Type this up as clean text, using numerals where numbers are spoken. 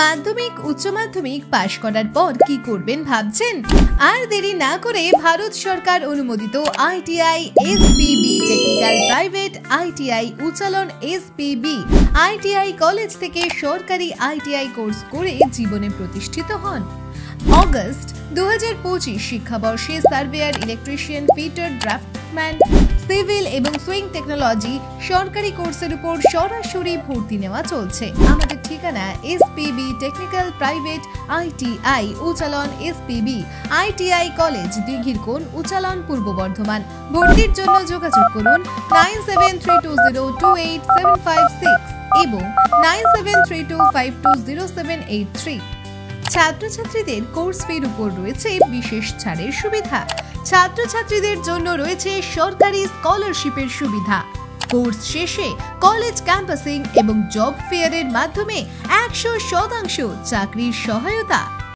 মাধ্যমিক উচ্চ মাধ্যমিক পাশ করার পর কি করবেন ভাবছেন? আর দেরি না করে ভারত সরকার অনুমোদিত ITI SPB technical private ITI Uchchalan SPB ITI college থেকে সরকারি আইটিআই কোর্স করে জীবনে প্রতিষ্ঠিত হন। অগস্ট 2025 শিক্ষাবর্ষে surveyor, electrician, fitter, draughtsman, civil এবং সুইং টেকনোলজি সরকারি কোর্সের উপর সরাসরি ভর্তি নেওয়া চলছে। আমাদের ঠিকানা SPB technical private ITI Uchchalan SPB ITI college, Dighirkon, Uchchalan, Purba Bardhaman. ভর্তির জন্য যোগাযোগ করুন 9732028756 এবং 9732520783। ছাত্রছাত্রীদের কোর্স ফির উপর রয়েছে বিশেষ ছাড়ের সুবিধা। ছাত্রছাত্রীদের জন্য রয়েছে সরকারি স্কলারশিপের সুবিধা। কোর্স শেষে কলেজ ক্যাম্পাসিং এবং জব ফেয়ারের মাধ্যমে 100% চাকরির সহায়তা।